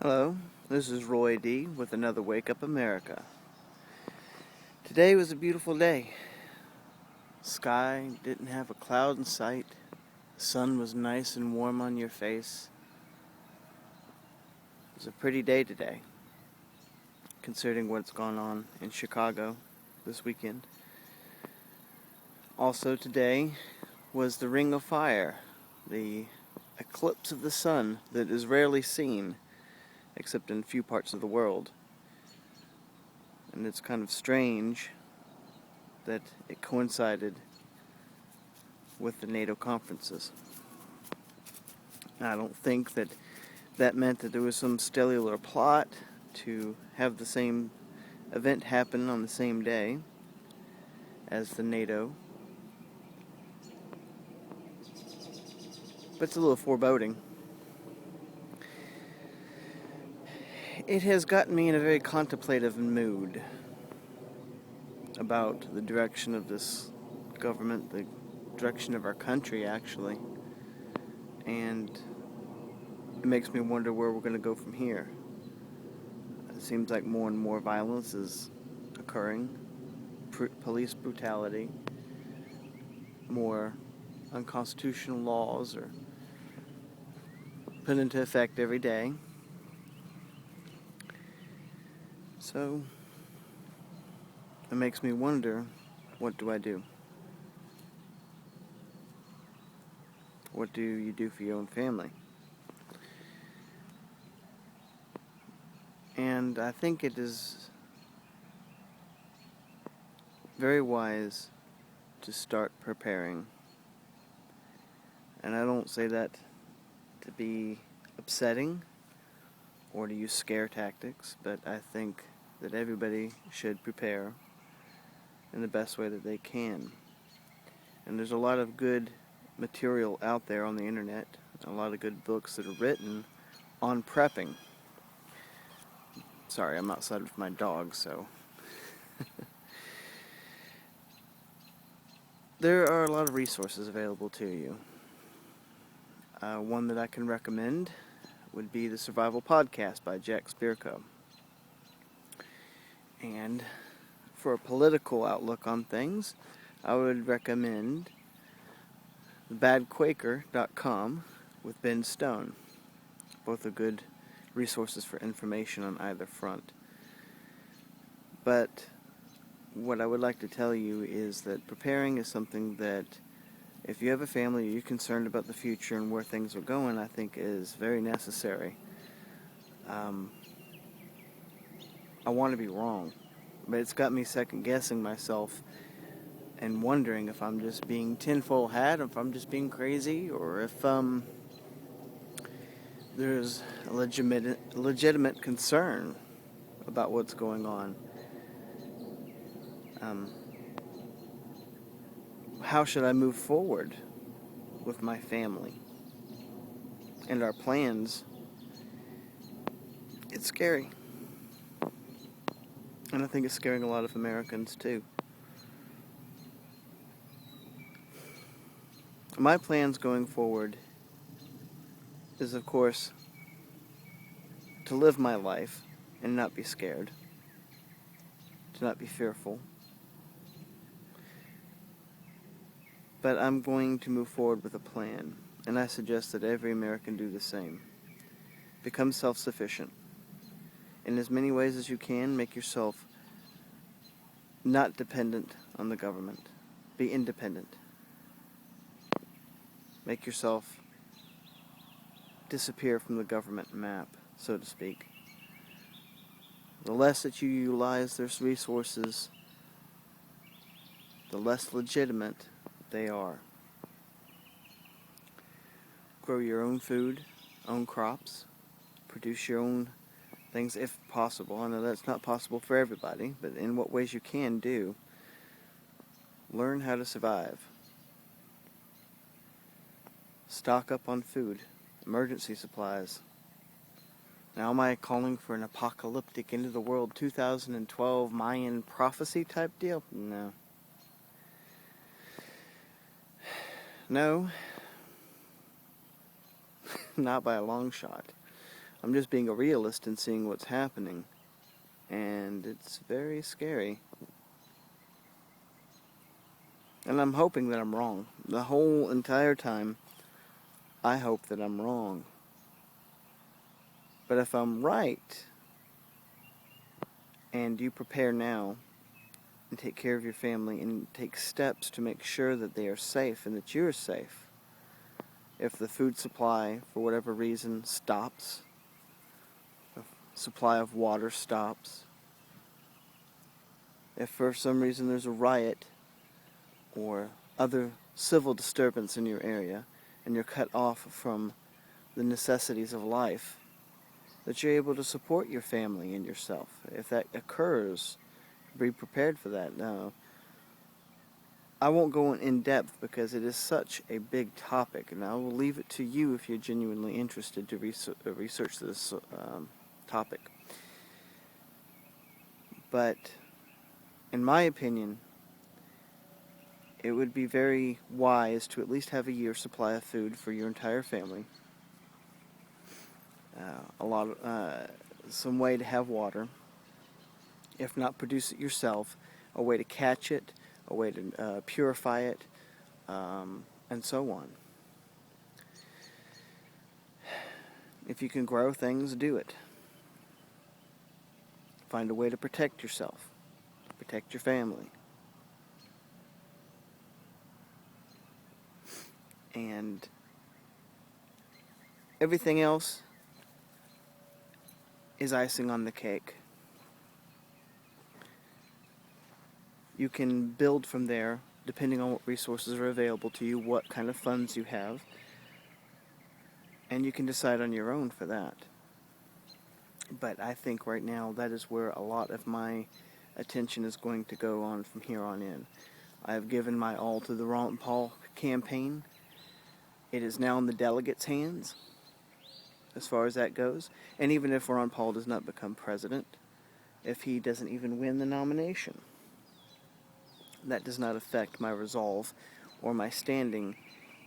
Hello, this is Roy D. with another Wake Up America. Today was a beautiful day. Sky didn't have a cloud in sight. The sun was nice and warm on your face. It was a pretty day today, considering what's gone on in Chicago this weekend. Also today was the Ring of Fire, the eclipse of the sun that is rarely seen except in a few parts of the world. And it's kind of strange that it coincided with the NATO conferences. I don't think that meant that there was some stellar plot to have the same event happen on the same day as the NATO. But it's a little foreboding. It has gotten me in a very contemplative mood about the direction of this government, the direction of our country, actually. And it makes me wonder where we're going to go from here. It seems like more and more violence is occurring, police brutality, more unconstitutional laws are put into effect every day. So, it makes me wonder, what do I do? What do you do for your own family? And I think it is very wise to start preparing. And I don't say that to be upsetting or to use scare tactics, but I think that everybody should prepare in the best way that they can. And there's a lot of good material out there on the internet, a lot of good books that are written on prepping. Sorry, I'm outside with my dog, so there are a lot of resources available to you. One that I can recommend would be the Survival Podcast by Jack Spirko. And for a political outlook on things, I would recommend badquaker.com with Ben Stone. Both are good resources for information on either front. But what I would like to tell you is that preparing is something that, if you have a family, you're concerned about the future and where things are going, I think is very necessary. I want to be wrong, but it's got me second guessing myself and wondering if I'm just being tinfoil hat, if I'm just being crazy, or if there's a legitimate concern about what's going on. How should I move forward with my family and our plans? It's scary. And I think it's scaring a lot of Americans too. My plans going forward is, of course, to live my life and not be scared, to not be fearful. But I'm going to move forward with a plan, and I suggest that every American do the same. Become self-sufficient. In as many ways as you can, make yourself not dependent on the government. Be independent. Make yourself disappear from the government map, so to speak. The less that you utilize their resources, the less legitimate they are. Grow your own food, own crops, produce your own things if possible. I know that's not possible for everybody, but in what ways you can do, learn how to survive. Stock up on food, emergency supplies. Now, am I calling for an apocalyptic end of the world 2012 Mayan prophecy type deal? No. No. Not by a long shot. I'm just being a realist and seeing what's happening. And it's very scary. And I'm hoping that I'm wrong. The whole entire time, I hope that I'm wrong. But if I'm right, and you prepare now, and take care of your family, and take steps to make sure that they are safe and that you're safe, if the food supply, for whatever reason, stops, the supply of water stops, if for some reason there's a riot or other civil disturbance in your area, and you're cut off from the necessities of life, that you're able to support your family and yourself. If that occurs, be prepared for that. Now, I won't go in depth because it is such a big topic, and I will leave it to you if you're genuinely interested to research this topic. But, in my opinion, it would be very wise to at least have a year's supply of food for your entire family. Some way to have water, if not produce it yourself, a way to catch it, a way to purify it, and so on. If you can grow things, do it. Find a way to protect yourself, protect your family. And everything else is icing on the cake. You can build from there, depending on what resources are available to you, what kind of funds you have, and you can decide on your own for that. But I think right now that is where a lot of my attention is going to go on from here on in. I have given my all to the Ron Paul campaign. It is now in the delegates' hands, as far as that goes. And even if Ron Paul does not become president, if he doesn't even win the nomination, that does not affect my resolve or my standing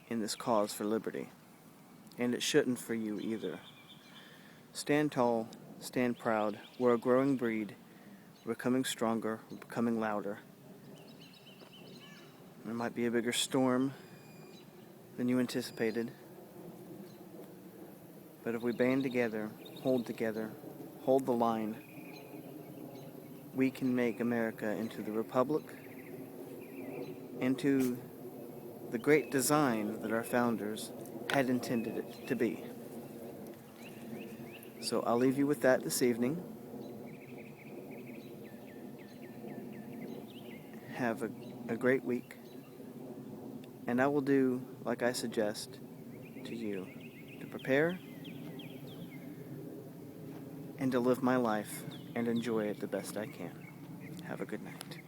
in this cause for liberty. And it shouldn't for you either. Stand tall, stand proud. We're a growing breed. We're becoming stronger. We're becoming louder. There might be a bigger storm than you anticipated. But if we band together, hold the line, we can make America into the republic, into the great design that our founders had intended it to be. So I'll leave you with that this evening. Have a great week. And I will do like I suggest to you, to prepare and to live my life and enjoy it the best I can. Have a good night.